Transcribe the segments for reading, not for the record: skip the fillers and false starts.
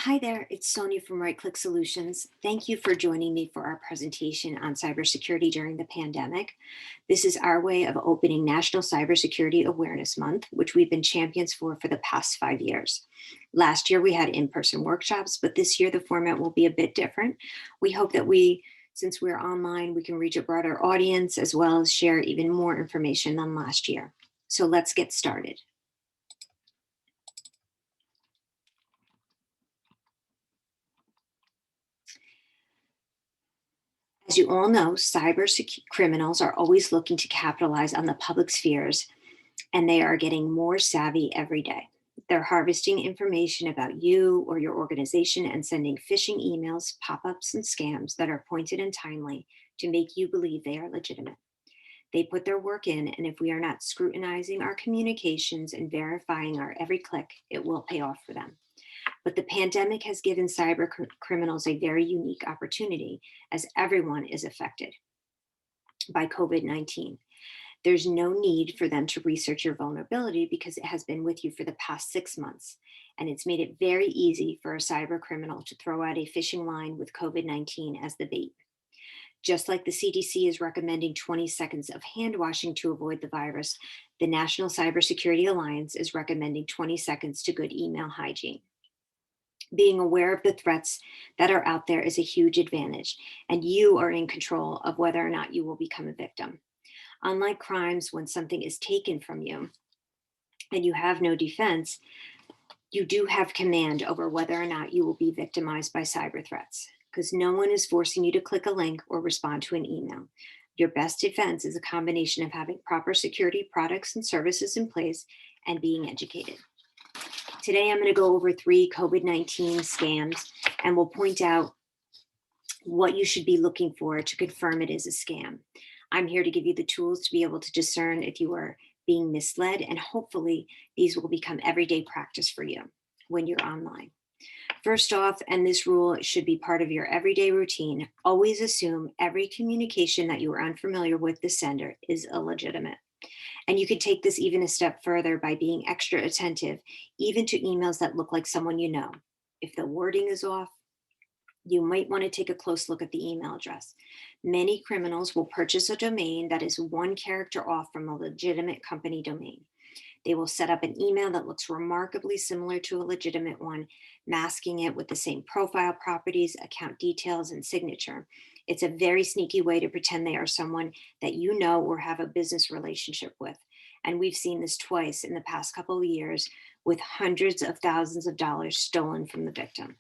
Hi there, it's Sonia from Right Click Solutions. Thank you for joining me for our presentation on cybersecurity during the pandemic. This is our way of opening National Cybersecurity Awareness Month, which we've been champions for the past 5 years. Last year we had in-person workshops, but this year the format will be a bit different. We hope that since we're online, we can reach a broader audience as well as share even more information than last year. So let's get started. As you all know, criminals are always looking to capitalize on the public spheres, and they are getting more savvy every day. They're harvesting information about you or your organization and sending phishing emails, pop-ups, and scams that are pointed and timely to make you believe they are legitimate. They put their work in, and if we are not scrutinizing our communications and verifying our every click, it will pay off for them. But the pandemic has given cyber criminals a very unique opportunity as everyone is affected by COVID-19. There's no need for them to research your vulnerability because it has been with you for the past 6 months. And it's made it very easy for a cyber criminal to throw out a phishing line with COVID-19 as the bait. Just like the CDC is recommending 20 seconds of hand washing to avoid the virus, the National Cybersecurity Alliance is recommending 20 seconds to good email hygiene. Being aware of the threats that are out there is a huge advantage, and you are in control of whether or not you will become a victim. Unlike crimes, when something is taken from you and you have no defense, you do have command over whether or not you will be victimized by cyber threats, because no one is forcing you to click a link or respond to an email. Your best defense is a combination of having proper security products and services in place and being educated. Today, I'm going to go over 3 COVID-19 scams, and we'll point out what you should be looking for to confirm it is a scam. I'm here to give you the tools to be able to discern if you are being misled, and hopefully these will become everyday practice for you when you're online. First off, and this rule should be part of your everyday routine, always assume every communication that you are unfamiliar with the sender is illegitimate. And you could take this even a step further by being extra attentive, even to emails that look like someone you know. If the wording is off, you might want to take a close look at the email address. Many criminals will purchase a domain that is 1 character off from a legitimate company domain. They will set up an email that looks remarkably similar to a legitimate one, masking it with the same profile properties, account details, and signature. It's a very sneaky way to pretend they are someone that you know or have a business relationship with. And we've seen this twice in the past couple of years, with hundreds of thousands of dollars stolen from the victim.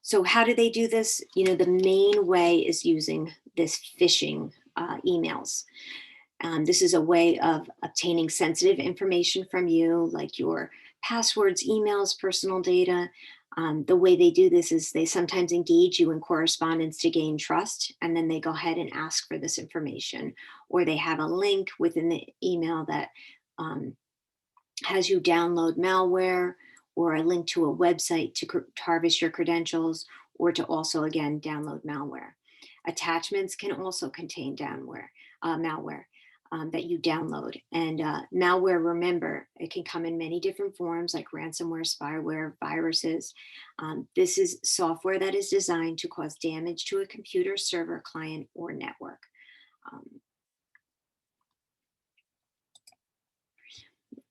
So how do they do this? The main way is using this phishing emails. This is a way of obtaining sensitive information from you, like your passwords, emails, personal data. The way they do this is they sometimes engage you in correspondence to gain trust, and then they go ahead and ask for this information. Or they have a link within the email that has you download malware, or a link to a website to harvest your credentials, or to also, again, download malware. Attachments can also contain malware that you download. And malware, remember, it can come in many different forms like ransomware, spyware, viruses. This is software that is designed to cause damage to a computer, server, client, or network.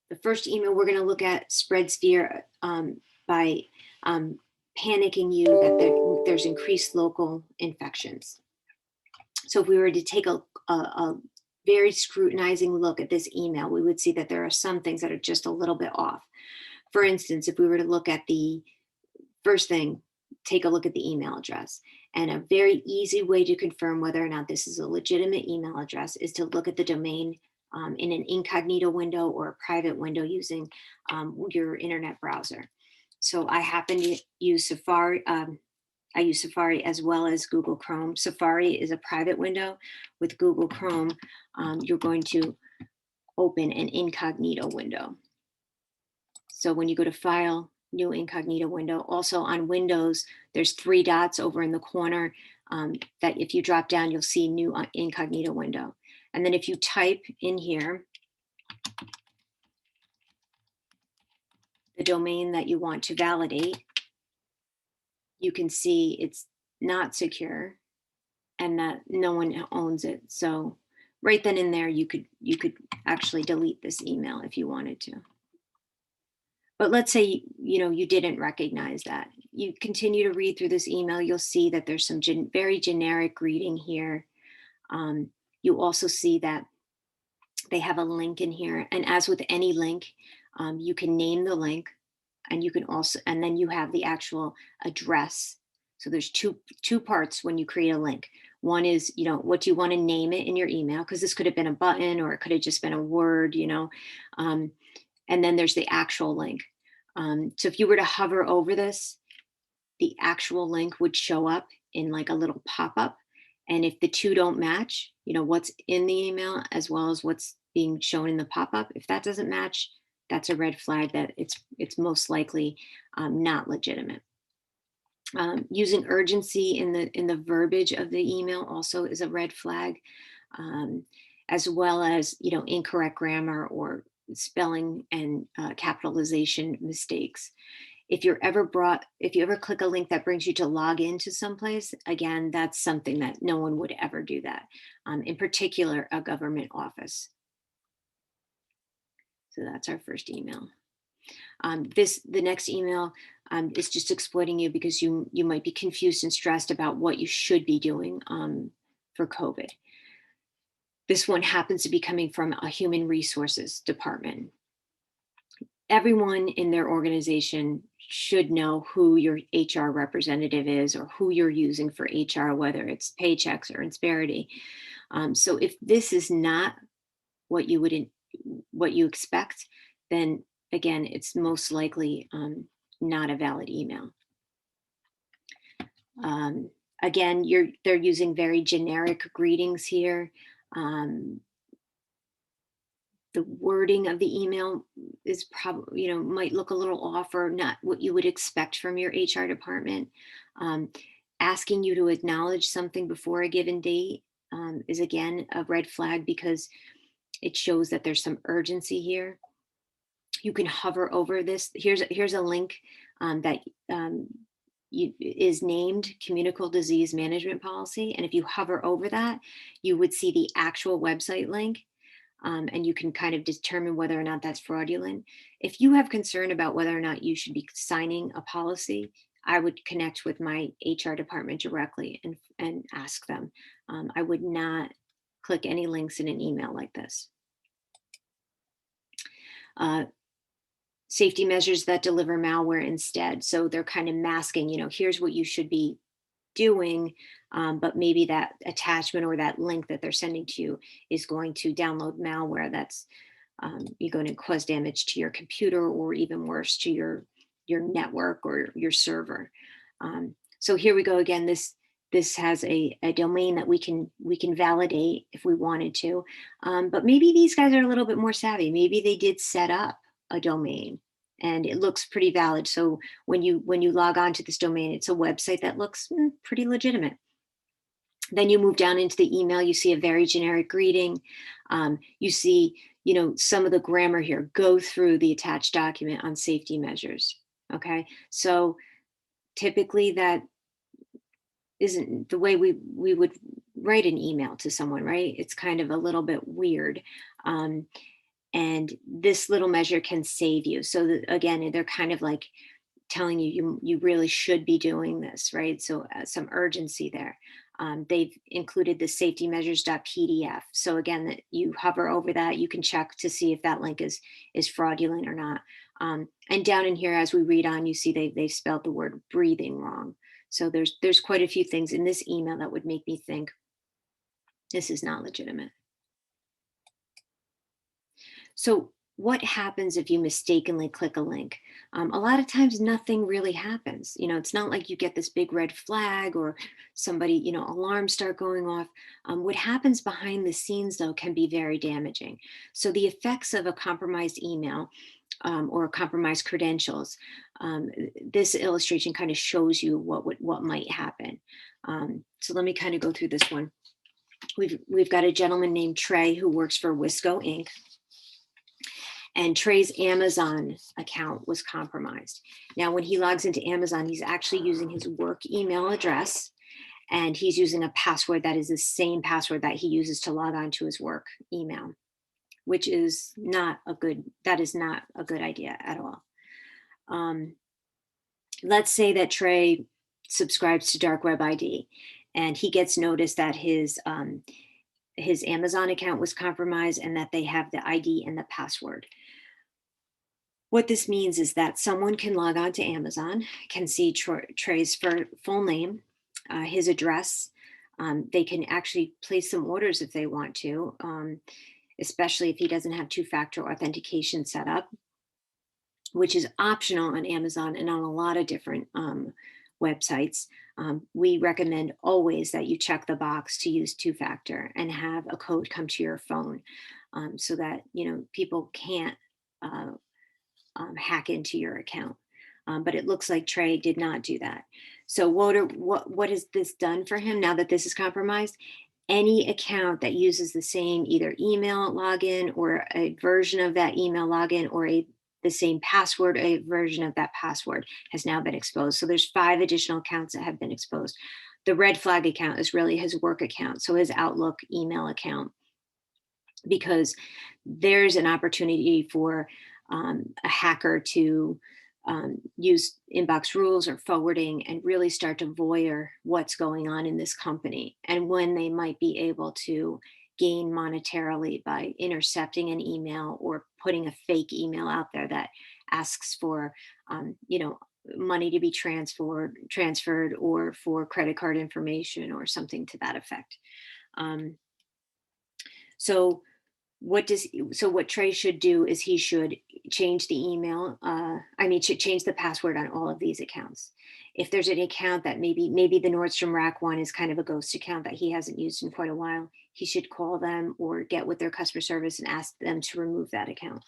The first email we're going to look at spreads fear by panicking you that there's increased local infections. So if we were to take a very scrutinizing look at this email, we would see that there are some things that are just a little bit off. For instance, if we were to look at the first thing, take a look at the email address. And a very easy way to confirm whether or not this is a legitimate email address is to look at the domain in an incognito window or a private window using your internet browser. So I happen to use Safari. I use Safari as well as Google Chrome. Safari is a private window. With Google Chrome, you're going to open an incognito window. So when you go to File, New Incognito Window, also on Windows, there's 3 dots over in the corner that if you drop down, you'll see New Incognito Window. And then if you type in here, the domain that you want to validate, you can see it's not secure and that no one owns it. So right then and there, you could actually delete this email if you wanted to. But let's say you didn't recognize that. You continue to read through this email, you'll see that there's some very generic greeting here. You also see that they have a link in here, and as with any link, you can name the link, and you can also, and then you have the actual address. So there's two parts when you create a link. One is, what do you want to name it in your email? Because this could have been a button or it could have just been a word, and then there's the actual link. So if you were to hover over this, the actual link would show up in like a little pop-up. And if the two don't match, what's in the email as well as what's being shown in the pop-up, if that doesn't match, that's a red flag that it's most likely not legitimate. Using urgency in the verbiage of the email also is a red flag, as well as incorrect grammar or spelling and capitalization mistakes. If you ever click a link that brings you to log into someplace, again, that's something that no one would ever do that. In particular, a government office. So that's our first email. The next email is just exploiting you because you might be confused and stressed about what you should be doing for COVID. This one happens to be coming from a human resources department. Everyone in their organization should know who your HR representative is or who you're using for HR, whether it's Paychex or Insperity. So if this is not what you expect, then again, it's most likely not a valid email. Again, they're using very generic greetings here. The wording of the email is probably, might look a little off or not what you would expect from your HR department. Asking you to acknowledge something before a given date is again a red flag because it shows that there's some urgency here. You can hover over this. Here's a link that is named Communicable Disease Management Policy. And if you hover over that, you would see the actual website link. And you can kind of determine whether or not that's fraudulent. If you have concern about whether or not you should be signing a policy, I would connect with my HR department directly and ask them. I would not click any links in an email like this. Safety measures that deliver malware instead. So they're kind of masking, here's what you should be doing, but maybe that attachment or that link that they're sending to you is going to download malware that's you're going to cause damage to your computer or even worse to your network or your server. So here we go again. This has a domain that we can validate if we wanted to, but maybe these guys are a little bit more savvy. Maybe they did set up a domain and it looks pretty valid. So when you log on to this domain, it's a website that looks pretty legitimate. Then you move down into the email, you see a very generic greeting. You see, some of the grammar here. Go through the attached document on safety measures. Okay, so typically that isn't the way we would write an email to someone, right? It's kind of a little bit weird. And this little measure can save you. So again, they're kind of like telling you really should be doing this, right? So some urgency there. They've included the safety measures.pdf. So again, that you hover over that, you can check to see if that link is fraudulent or not. And down in here, as we read on, you see they've spelled the word breathing wrong. So there's quite a few things in this email that would make me think this is not legitimate. So what happens if you mistakenly click a link? A lot of times nothing really happens. It's not like you get this big red flag or somebody, alarms start going off. What happens behind the scenes though can be very damaging. So the effects of a compromised email or compromised credentials, this illustration kind of shows you what might happen. So let me kind of go through this one. We've got a gentleman named Trey who works for Wisco Inc. and Trey's Amazon account was compromised. Now, when he logs into Amazon, he's actually using his work email address, and he's using a password that is the same password that he uses to log on to his work email, which is not a good, that is not a good idea at all. Let's say that Trey subscribes to Dark Web ID and he gets notice that his Amazon account was compromised and that they have the ID and the password. What this means is that someone can log on to Amazon, can see Trey's full name, his address. They can actually place some orders if they want to, especially if he doesn't have two-factor authentication set up, which is optional on Amazon and on a lot of different websites. We recommend always that you check the box to use two-factor and have a code come to your phone, so that people can't hack into your account. But it looks like Trey did not do that. So what has this done for him now that this is compromised? Any account that uses the same either email login or a version of that email login or the same password, a version of that password has now been exposed. So there's 5 additional accounts that have been exposed. The red flag account is really his work account, so his Outlook email account, because there's an opportunity for a hacker to use inbox rules or forwarding and really start to voyeur what's going on in this company and when they might be able to gain monetarily by intercepting an email or putting a fake email out there that asks for money to be transferred or for credit card information or something to that effect. So what Trey should do is he should change the email. Should change the password on all of these accounts. If there's an account that maybe the Nordstrom Rack one is kind of a ghost account that he hasn't used in quite a while, he should call them or get with their customer service and ask them to remove that account.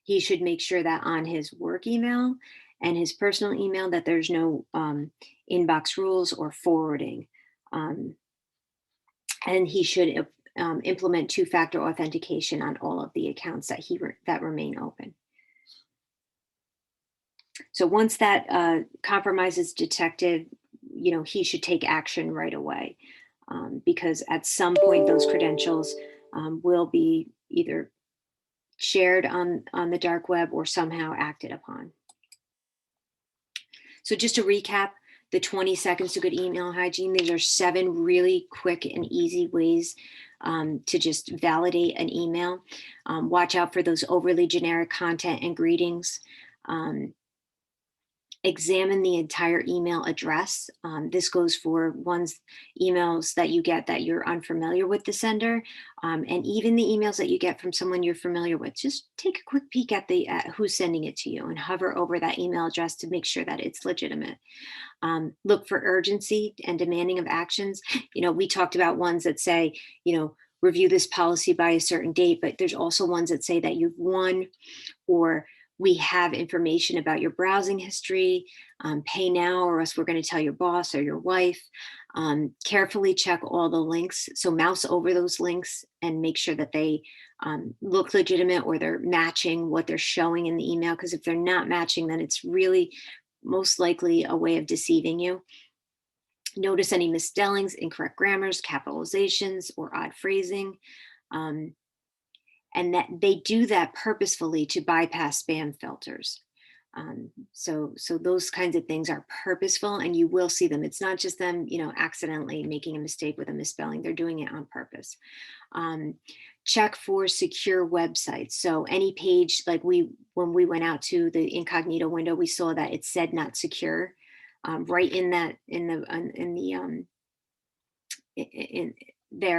He should make sure that on his work email and his personal email that there's no inbox rules or forwarding. And he should implement two-factor authentication on all of the accounts that remain open. So once that compromise is detected, he should take action right away, because at some point those credentials will be either shared on the dark web or somehow acted upon. So just to recap, the 20 seconds to good email hygiene, these are 7 really quick and easy ways to just validate an email. Watch out for those overly generic content and greetings. Examine the entire email address. This goes for emails that you get that you're unfamiliar with the sender, and even the emails that you get from someone you're familiar with. Just take a quick peek at who's sending it to you and hover over that email address to make sure that it's legitimate. Look for urgency and demanding of actions. We talked about ones that say, review this policy by a certain date, but there's also ones that say that you've won, or we have information about your browsing history, pay now or else we're going to tell your boss or your wife. Carefully check all the links. So mouse over those links and make sure that they look legitimate or they're matching what they're showing in the email. Because if they're not matching, then it's really most likely a way of deceiving you. Notice any misspellings, incorrect grammars, capitalizations, or odd phrasing. And that they do that purposefully to bypass spam filters. So those kinds of things are purposeful and you will see them. It's not just them, accidentally making a mistake with a misspelling. They're doing it on purpose. Check for secure websites. So any page, like when we went out to the incognito window, we saw that it said not secure right in there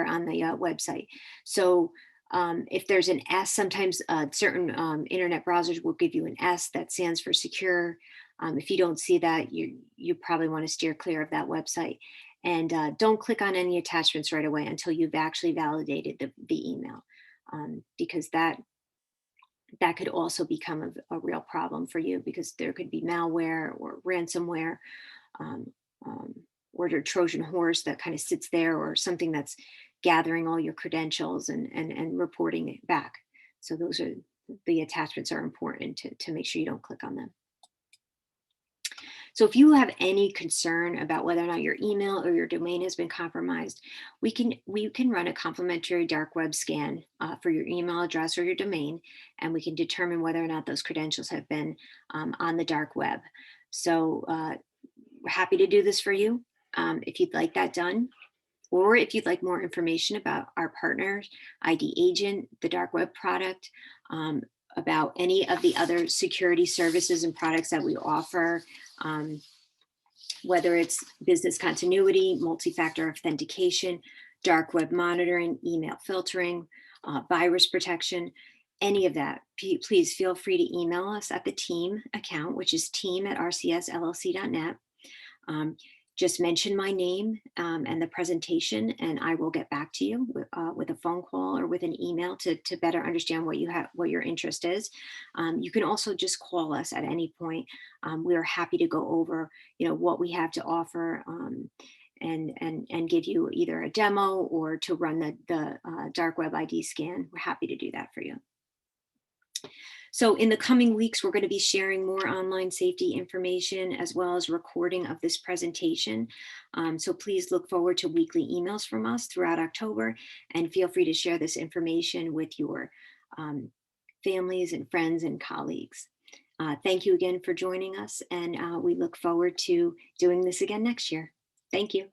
on the website. So if there's an S, sometimes certain internet browsers will give you an S that stands for secure. If you don't see that, you probably want to steer clear of that website. And don't click on any attachments right away until you've actually validated the email, because that could also become a real problem for you, because there could be malware or ransomware or a Trojan horse that kind of sits there, or something that's gathering all your credentials and reporting it back. So those are the attachments are important to make sure you don't click on them. So if you have any concern about whether or not your email or your domain has been compromised, we can run a complimentary dark web scan for your email address or your domain, and we can determine whether or not those credentials have been on the dark web. So we're happy to do this for you if you'd like that done. Or if you'd like more information about our partners, ID Agent, the dark web product, about any of the other security services and products that we offer, um, whether it's business continuity, multi-factor authentication, dark web monitoring, email filtering, virus protection, any of that, please feel free to email us at the team account, which is team@rcsllc.net. Um, just mention my name and the presentation, and I will get back to you with a phone call or with an email to better understand what your interest is. You can also just call us at any point. We are happy to go over, what we have to offer, and give you either a demo or to run the dark web ID scan. We're happy to do that for you. So in the coming weeks, we're going to be sharing more online safety information as well as recording of this presentation. So please look forward to weekly emails from us throughout October, and feel free to share this information with your families and friends and colleagues. Thank you again for joining us, and we look forward to doing this again next year. Thank you.